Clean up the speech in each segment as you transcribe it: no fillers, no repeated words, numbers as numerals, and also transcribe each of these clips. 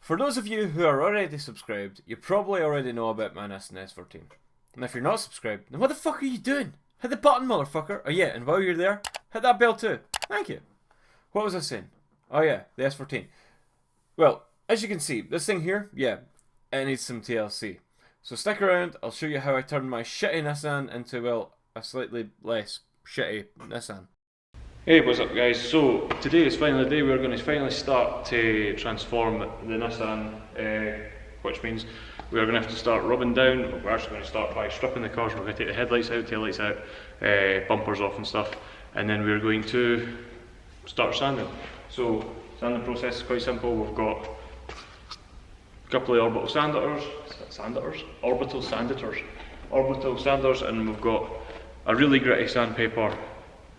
For those of you who are already subscribed, you probably already know about my Nissan S14. And if you're not subscribed, then what the fuck are you doing? Hit the button, motherfucker. Oh yeah, and while you're there, hit that bell too. Thank you. What was I saying? Oh yeah, the S14. Well, as you can see, this thing here, yeah, it needs some TLC. So stick around, I'll show you how I turned my shitty Nissan into, well, a slightly less shitty Nissan. Hey, what's up guys? So today is finally the day we're going to finally start to transform the Nissan, which means we're going to have to start rubbing down. We're actually going to start by stripping the cars. We're going to take the headlights out, taillights out, bumpers off and stuff, and then we're going to start sanding. So sanding process is quite simple. We've got a couple of orbital sanders, and we've got a really gritty sandpaper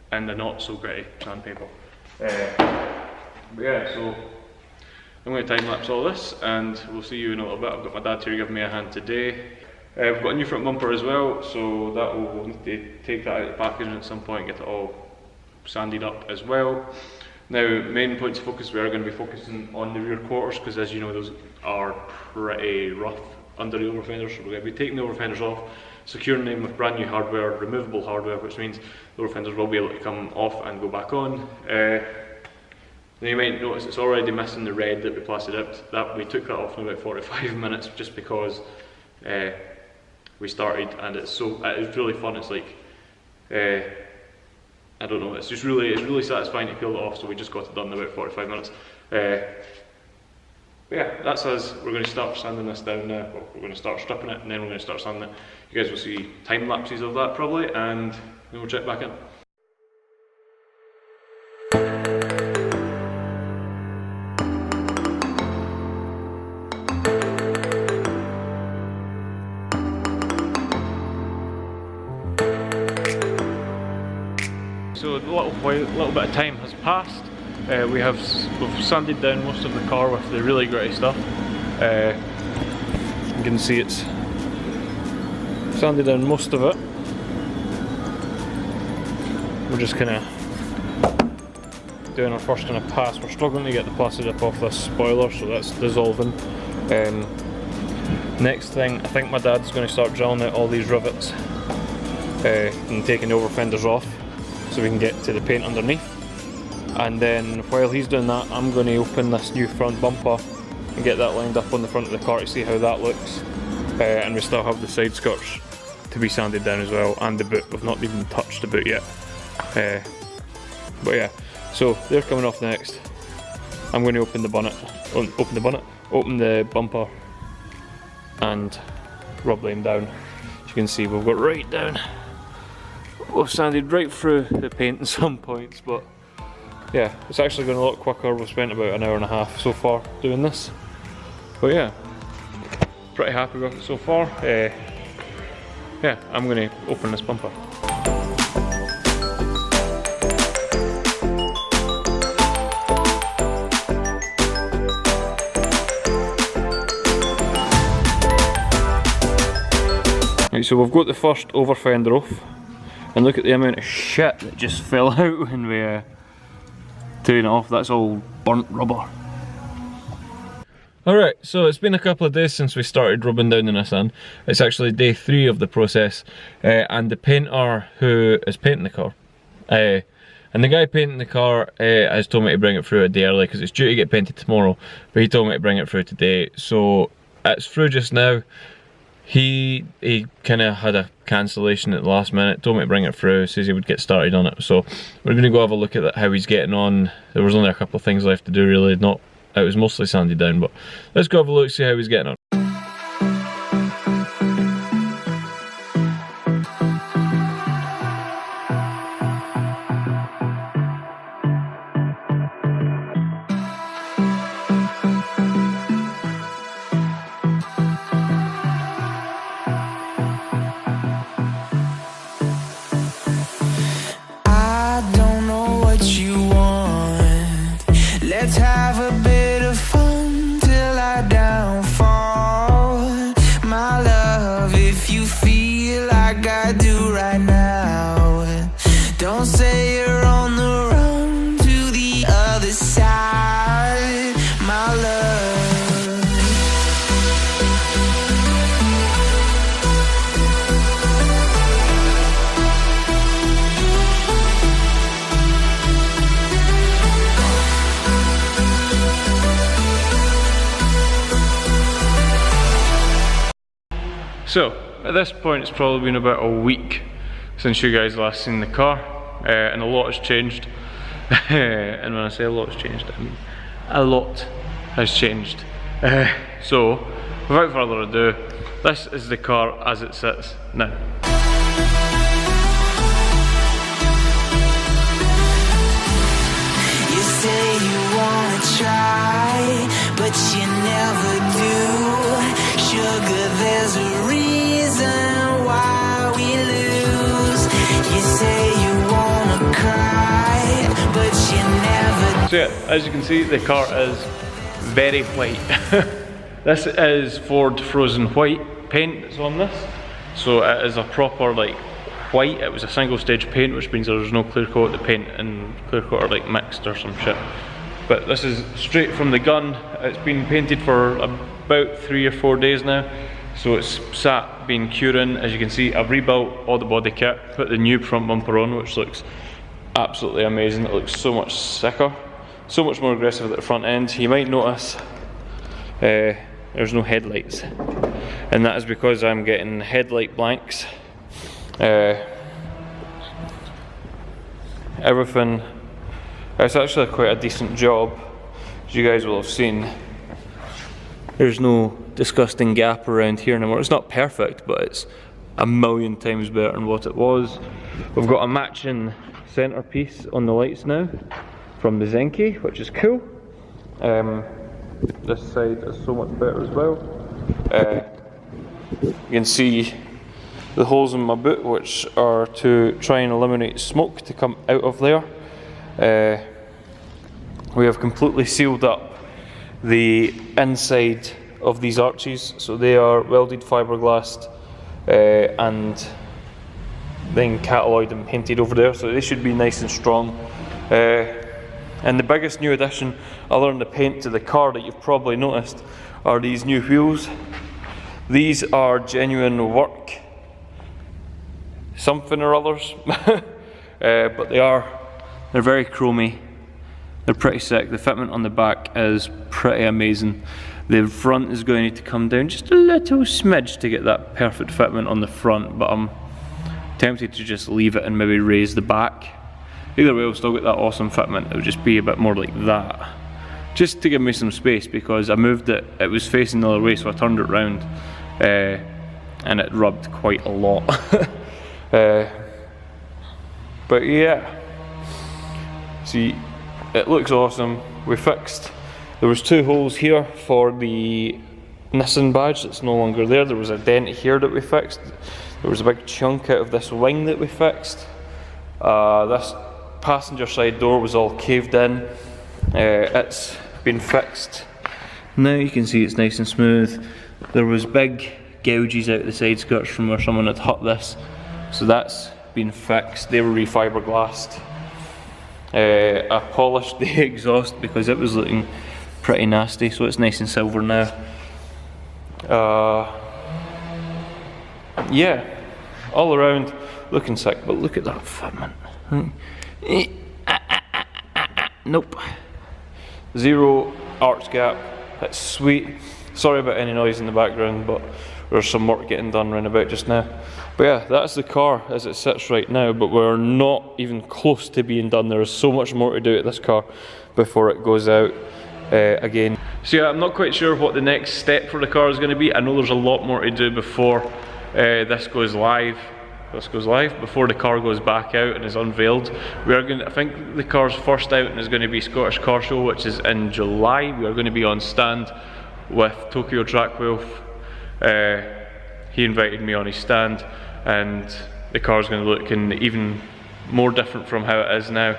and the not so gritty sandpaper. But yeah, so I'm going to time lapse all this and we'll see you in a little bit. I've got my dad here giving me a hand today. We've got a new front bumper as well, so that we'll need to take that out of the packaging at some point and get it all sanded up as well. Now, main points of focus, we are going to be focusing on the rear quarters because, as you know, those are pretty rough under the over fenders. So we're going to be taking the over fenders off, securing them with brand new hardware, removable hardware, which means the over fenders will be able to come off and go back on. Then you might notice it's already missing the red that we plastered out. That we took that off in about 45 minutes just because we started, and it's really fun. It's like I don't know. It's really satisfying to peel it off. So we just got it done in about 45 minutes. Yeah, that's us. We're going to start sanding this down now. Well, we're going to start stripping it and then we're going to start sanding it. You guys will see time lapses of that probably, and then we'll check back in. So a little bit of time has passed. We've sanded down most of the car with the really gritty stuff. You can see it's sanded down most of it. We're just kind of doing our first kind of pass. We're struggling to get the plastic up off this spoiler, so that's dissolving. Next thing, I think my dad's going to start drilling out all these rivets and taking the over fenders off so we can get to the paint underneath. And then while he's doing that, I'm going to open this new front bumper and get that lined up on the front of the car to see how that looks. And we still have the side skirts to be sanded down as well, and the boot. We've not even touched the boot yet. But yeah, so they're coming off next. I'm going to open the bumper and rub them down. As you can see, we've got right down. We've sanded right through the paint in some points, but yeah, it's actually going a lot quicker. We've spent about an hour and a half so far doing this. But yeah, pretty happy with it so far. Yeah, I'm going to open this bumper. Right, so we've got the first over fender off, and look at the amount of shit that just fell out when we taking it off. That's all burnt rubber. Alright, so it's been a couple of days since we started rubbing down the Nissan. It's actually day 3 of the process, and the painter who is painting the car, and the guy painting the car has told me to bring it through a day early because it's due to get painted tomorrow, but he told me to bring it through today, so it's through just now. He kind of had a cancellation at the last minute, told me to bring it through, says he would get started on it. So we're going to go have a look at how he's getting on. There was only a couple of things left to do really, it was mostly sanded down, but let's go have a look, see how he's getting on. Let's have a bit of fun till I downfall. So, at this point it's probably been about a week since you guys last seen the car, and a lot has changed. And when I say a lot has changed, I mean a lot has changed. So, without further ado, this is the car as it sits now. You say you wanna try, but you never do. Sugar, there's a reason why we lose. You say you wanna cry, but you never. So yeah, as you can see, the car is very white. This is Ford Frozen White paint that's on this. So it is a proper like white. It was a single stage paint, which means there's no clear coat. The paint and clear coat are like mixed or some shit. But this is straight from the gun. It's been painted for about 3 or 4 days now. So it's sat being curing. As you can see, I've rebuilt all the body kit, put the new front bumper on, which looks absolutely amazing. It looks so much sicker, so much more aggressive at the front end. You might notice there's no headlights, and that is because I'm getting headlight blanks. Everything, it's actually quite a decent job, as you guys will have seen. There's no disgusting gap around here anymore. It's not perfect, but it's a million times better than what it was. We've got a matching centerpiece on the lights now from the Zenki, which is cool. This side is so much better as well. You can see the holes in my boot, which are to try and eliminate smoke to come out of there. We have completely sealed up the inside of these arches, so they are welded fiberglass and then catalloyed and painted over there, so they should be nice and strong. And the biggest new addition, other than the paint to the car that you've probably noticed, are these new wheels. These are genuine work something or others, but they're very chromy. They're pretty sick. The fitment on the back is pretty amazing. The front is going to need to come down just a little smidge to get that perfect fitment on the front, but I'm tempted to just leave it and maybe raise the back. Either way, we'll still get that awesome fitment. It would just be a bit more like that, just to give me some space, because I moved it, it was facing the other way, so I turned it round, and it rubbed quite a lot. But yeah, see, it looks awesome. We fixed, there was 2 holes here for the Nissan badge that's no longer there. There was a dent here that we fixed. There was a big chunk out of this wing that we fixed. This passenger side door was all caved in. It's been fixed. Now you can see it's nice and smooth. There was big gouges out the side skirts from where someone had hut this, so that's been fixed. They were refiberglassed. I polished the exhaust because it was looking pretty nasty, so it's nice and silver now. Yeah, all around looking sick, but look at that fitment. Nope. 0 arch gap. That's sweet. Sorry about any noise in the background, but there's some work getting done round about just now. But yeah, that's the car as it sits right now, but we're not even close to being done. There is so much more to do at this car before it goes out again. So yeah, I'm not quite sure what the next step for the car is going to be. I know there's a lot more to do before this goes live. Before the car goes back out and is unveiled. We are going to, I think the car's first out and is going to be Scottish Car Show, which is in July. We are going to be on stand with Tokyo Track Wolf. He invited me on his stand, and the car's going to look even more different from how it is now.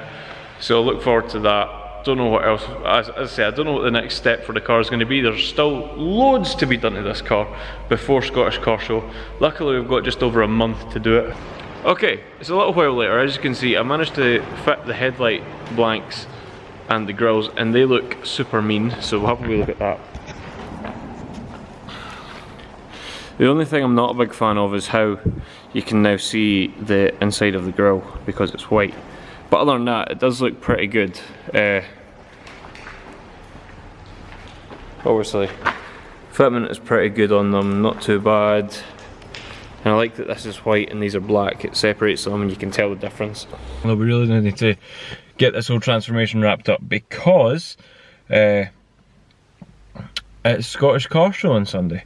So I look forward to that. Don't know what else, as I say, I don't know what the next step for the car is going to be. There's still loads to be done to this car before Scottish Car Show. Luckily we've got just over a month to do it. Okay, it's a little while later. As you can see, I managed to fit the headlight blanks and the grills, and they look super mean, so we'll have a wee look at that. The only thing I'm not a big fan of is how you can now see the inside of the grille because it's white. But other than that, it does look pretty good. Obviously, fitment is pretty good on them, not too bad. And I like that this is white and these are black. It separates them and you can tell the difference. Well, we really need to get this whole transformation wrapped up because it's Scottish Car Show on Sunday,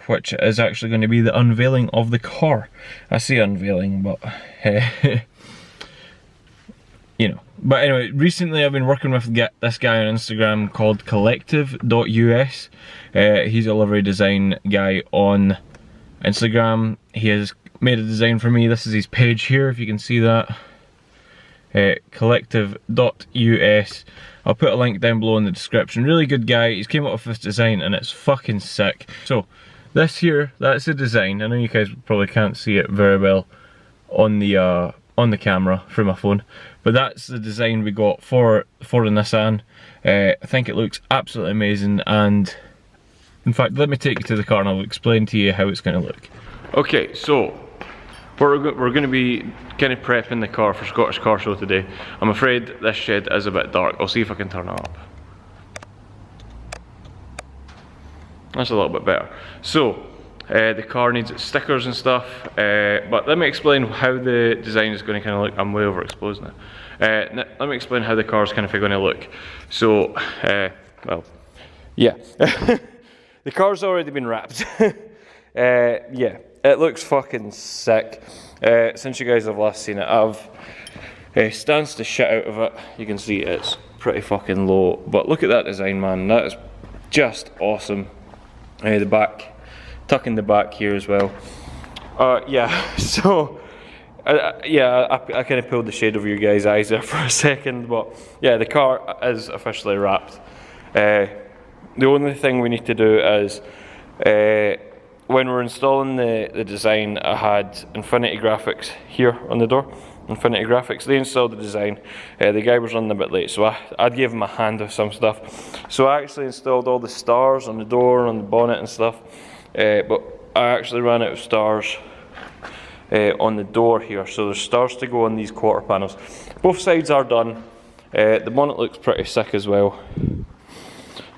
which is actually going to be the unveiling of the car. I say unveiling, but you know. But anyway, recently I've been working with this guy on Instagram called collective.us. He's a livery design guy on Instagram. He has made a design for me. This is his page here, if you can see that. Collective.us. I'll put a link down below in the description. Really good guy. He's came up with this design and it's fucking sick. So this here, that's the design. I know you guys probably can't see it very well on the camera through my phone, but that's the design we got for the Nissan. I think it looks absolutely amazing, and in fact let me take you to the car and I'll explain to you how it's going to look. Okay, so we're going to be kind of prepping the car for Scottish Car Show today. I'm afraid this shed is a bit dark. I'll see if I can turn it up. That's a little bit better. So the car needs its stickers and stuff, but let me explain how the design is going to kind of look. I'm way overexposed now. Let me explain how the car is kind of going to look. So, well, yeah. The car's already been wrapped. Yeah, it looks fucking sick. Since you guys have last seen it, I've stanced the shit out of it. You can see it's pretty fucking low, but look at that design, man. That is just awesome. The back, tucking the back here as well. Yeah, so yeah, I kind of pulled the shade over your guys' eyes there for a second, but yeah, the car is officially wrapped. The only thing we need to do is when we're installing the design, I had Infinity Graphics here on the door. Infinity Graphics, they installed the design. The guy was running a bit late, so I gave him a hand with some stuff. So I actually installed all the stars on the door, on the bonnet and stuff. But I actually ran out of stars on the door here, so there's stars to go on these quarter panels. Both sides are done. The bonnet looks pretty sick as well.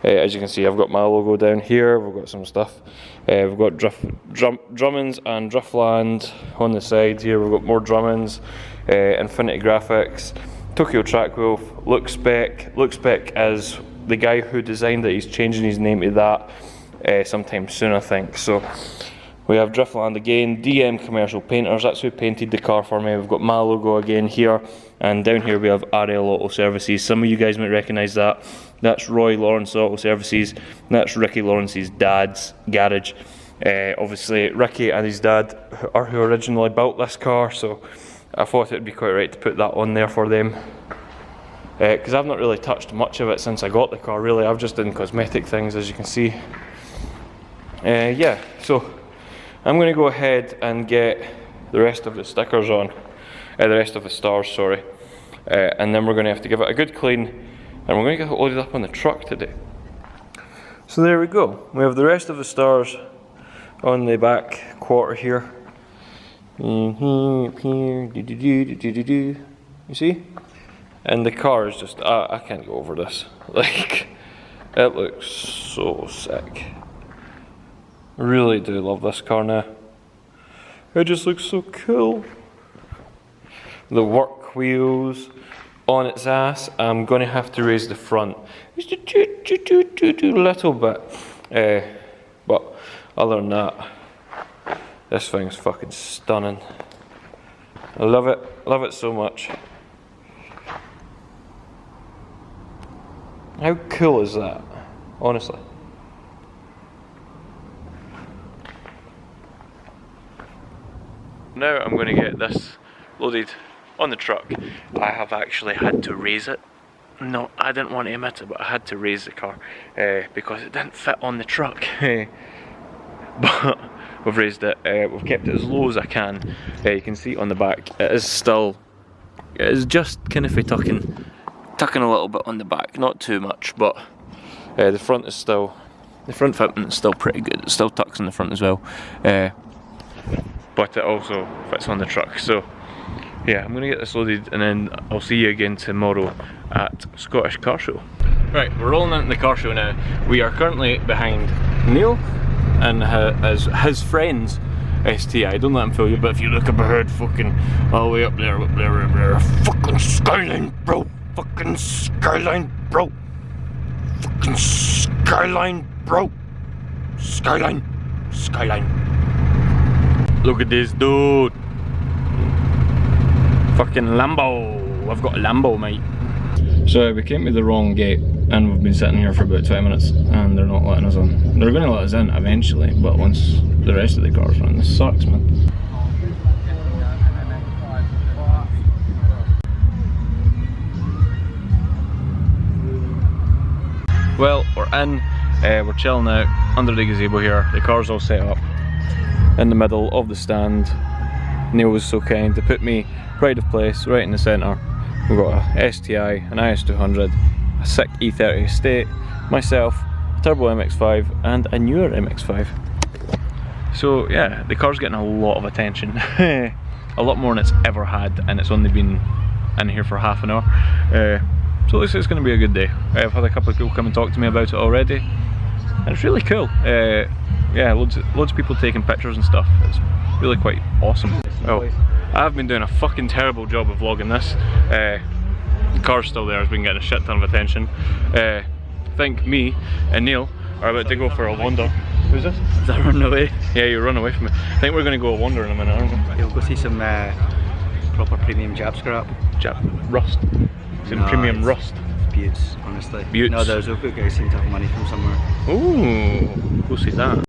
As you can see, I've got my logo down here. We've got some stuff. We've got Drummonds and Driftland on the side here. We've got more Drummonds, Infinity Graphics, Tokyo Track Wolf, Look Spec. Look Spec is the guy who designed it. He's changing his name to that sometime soon, I think. So we have Driftland again, DM Commercial Painters. That's who painted the car for me. We've got my logo again here, and down here we have RL Auto Services. Some of you guys might recognise that. That's Roy Lawrence Auto Services. That's Ricky Lawrence's dad's garage. Obviously Ricky and his dad are who originally built this car, so I thought it would be quite right to put that on there for them. Because I've not really touched much of it since I got the car, really. I've just done cosmetic things, as you can see. Yeah, so I'm going to go ahead and get the rest of the stickers on. The rest of the stars, sorry. And then we're going to have to give it a good clean, and we're going to get it loaded up on the truck today. So there we go. We have the rest of the stars on the back quarter here. Up here, you see? And the car is just, I can't go over this. Like, it looks so sick. I really do love this car now. It just looks so cool. The work wheels on its ass. I'm going to have to raise the front just a little bit. But other than that, this thing's fucking stunning. I love it so much. How cool is that? Honestly. Now I'm going to get this loaded on the truck. I have actually had to raise it. No, I didn't want to admit it, but I had to raise the car because it didn't fit on the truck. But we've raised it. We've kept it as low as I can. You can see on the back, it is just kind of tucking a little bit on the back, not too much, but the front fitment is still pretty good. It still tucks in the front as well. But it also fits on the truck. So yeah, I'm going to get this loaded and then I'll see you again tomorrow at Scottish Car Show. Right, we're rolling into the car show now. We are currently behind Neil and his friends STI. Don't let him fool you, but if you look up ahead, fucking all the way up there, fucking skyline, bro. Fucking skyline, bro. Fucking skyline, bro. Skyline. Look at this dude. Fucking Lambo. I've got a Lambo, mate. So we came to the wrong gate and we've been sitting here for about 20 minutes and they're not letting us on. They're going to let us in eventually, but once the rest of the cars run. This sucks, man. Well, we're in, we're chilling out under the gazebo here. The car's all set up in the middle of the stand. Neil was so kind to put me pride of place right in the centre. We've got a STI, an IS200, a sick E30 Estate, myself, a Turbo MX-5 and a newer MX-5. So yeah, the car's getting a lot of attention. A lot more than it's ever had, and it's only been in here for half an hour. So this is going to be a good day. I've had a couple of people come and talk to me about it already, and it's really cool. Yeah, loads of people taking pictures and stuff. It's really quite awesome. Well, I've been doing a fucking terrible job of vlogging this. The car's still there, has been getting a shit ton of attention. I think me and Neil are about to go for a wander. Who's this? Is that running away? Yeah, you run away from me. I think we're going to go a wander in a minute, aren't we? You'll go see some proper premium Jap scrap. Rust. Some premium rust. Buttes, honestly. Buttes. No, there's a book guy seem to have money from somewhere. Ooh, go see that.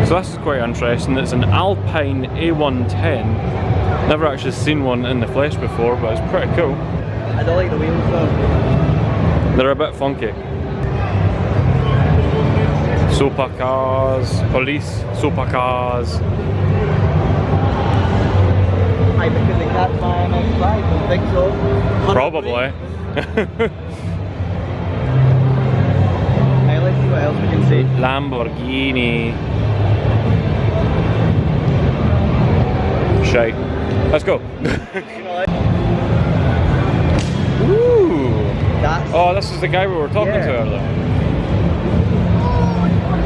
So this is quite interesting. It's an Alpine A110. Never actually seen one in the flesh before, but it's pretty cool. I don't like the wheels though. They're a bit funky. Sopa cars, police, Sopa cars. Aye, because the cat's my MX-5, I don't think so. Probably. Hey, let's see what else we can see. Lamborghini. Shite. Let's go. Ooh. Oh, this is the guy we were talking to earlier.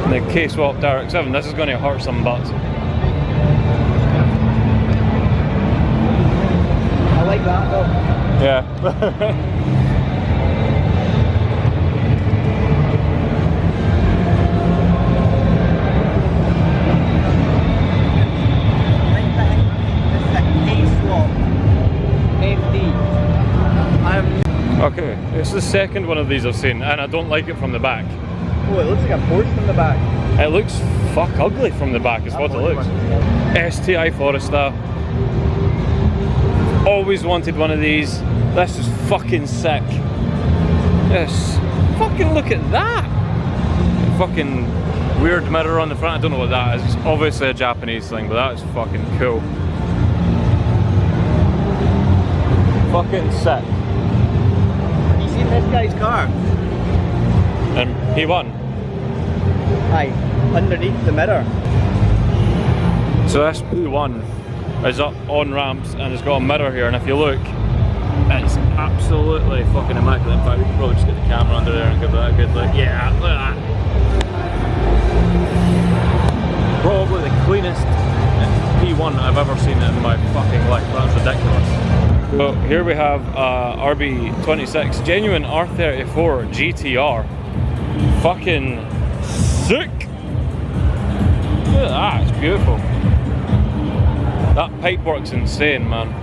The K-Swap RX-7. This is going to hurt some butts. I like that though. Yeah. Okay, it's the second one of these I've seen, and I don't like it from the back. Oh, it looks like a Porsche from the back. It looks fuck ugly from the back, is what it looks. STI Forester. Always wanted one of these. This is fucking sick. Yes. Fucking look at that! Fucking weird mirror on the front. I don't know what that is. It's obviously a Japanese thing, but that's fucking cool. Fucking sick. Have you seen this guy's car? And he won. Aye, underneath the mirror. So this P1 is up on ramps and it's got a mirror here, and if you look, it's absolutely fucking immaculate. In fact, we could probably just get the camera under there and give that a good look. Yeah, look at that. Probably the cleanest P1 I've ever seen in my fucking life. That's ridiculous. So here we have RB26, genuine R34 GTR. Fucking sick! Look at that, it's beautiful. That pipework's insane, man.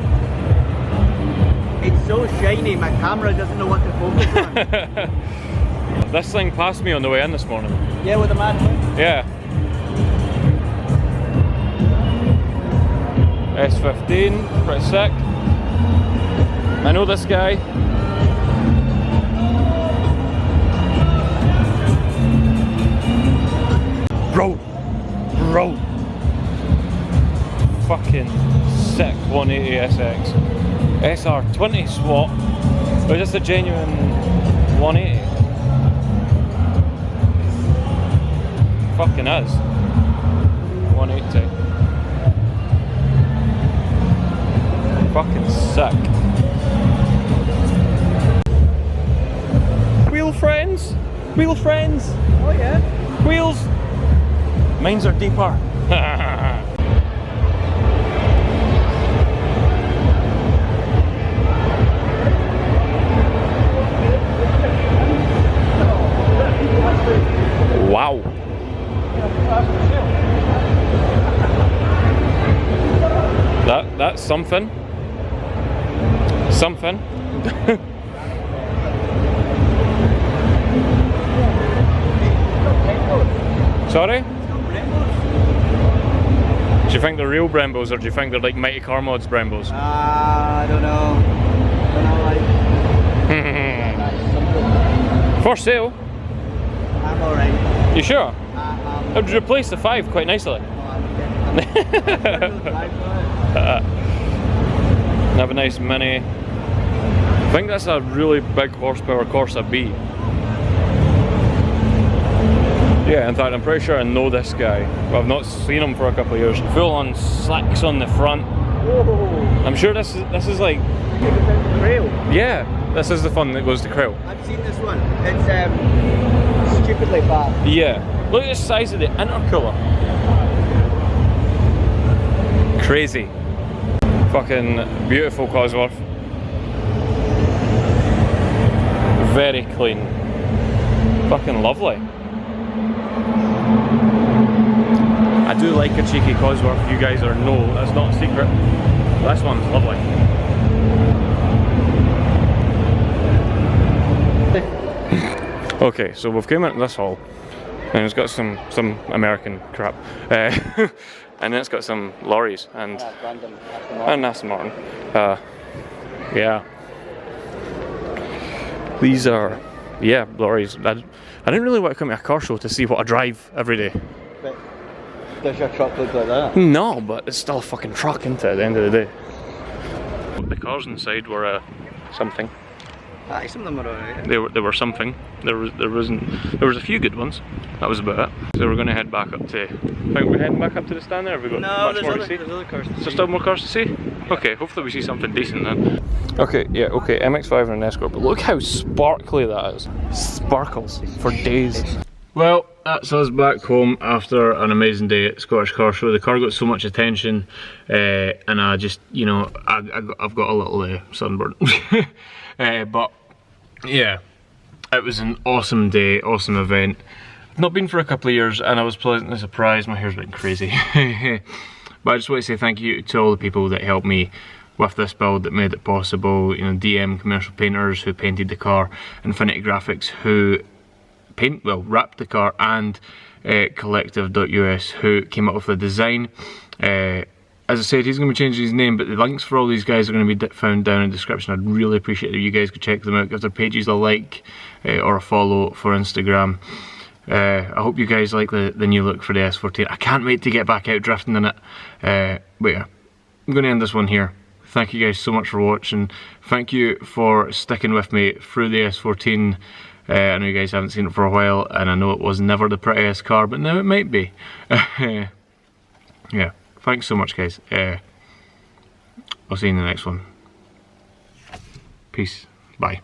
It's so shiny, my camera doesn't know what to focus on. This thing passed me on the way in this morning. Yeah, with the man. Yeah. S15, pretty sick. I know this guy. Bro! Fucking sick 180SX. SR20 swap, but just a genuine 180. Fucking is. 180. Fucking sick. Wheel friends? Wheel friends? Oh yeah. Wheels? Mines are deeper. Wow. That's something. Something. Sorry? Do you think they're real Brembos or do you think they're like Mighty Car Mods Brembos? I don't know. For sale? I'm alright. You sure? It would replace the 5 quite nicely. Have a nice Mini. I think that's a really big horsepower Corsa B. Yeah, in fact I'm pretty sure I know this guy, but I've not seen him for a couple of years. Full on slacks on the front. Whoa. I'm sure this is like... Trail. Yeah, this is the fun that goes to Krill. I've seen this one. It's stupidly fast. Yeah, look at the size of the intercooler. Crazy. Fucking beautiful Cosworth. Very clean. Fucking lovely. I do like a cheeky Cosworth, you guys know that's not a secret. This one's lovely. Okay, so we've came into this hall and it's got some American crap. And then it's got some lorries and Aston Martin. Yeah. These are, yeah, lorries. I didn't really want to come to a car show to see what I drive every day. But does your truck look like that? No, but it's still a fucking truck, isn't it, at the end of the day? The cars inside were something. Aye, some of them are alright. They were something. There was a few good ones. That was about it. So we're going to head back up to. I think we're heading back up to the stand there. Have we got much more to see? There's other cars to see. Is there still more cars to see? Yeah. Okay, hopefully we see something decent then. Okay, yeah, okay, MX-5 and an Escort, but look how sparkly that is. Sparkles for days. Well, that's us back home after an amazing day at Scottish Car Show. The car got so much attention, and I just, you know, I've got a little sunburn. But yeah, it was an awesome day, awesome event. I've not been for a couple of years and I was pleasantly surprised. My hair's been crazy. But I just want to say thank you to all the people that helped me with this build, that made it possible. You know, DM Commercial Painters who painted the car, Infinity Graphics who wrapped the car, and Collective.us who came up with the design. As I said, he's going to be changing his name, but the links for all these guys are going to be found down in the description. I'd really appreciate it if you guys could check them out, give their pages a like or a follow for Instagram. I hope you guys like the new look for the S14. I can't wait to get back out drifting in it. But yeah, I'm going to end this one here. Thank you guys so much for watching. Thank you for sticking with me through the S14. I know you guys haven't seen it for a while, and I know it was never the prettiest car, but now it might be. Yeah. Thanks so much, guys. I'll see you in the next one. Peace. Bye.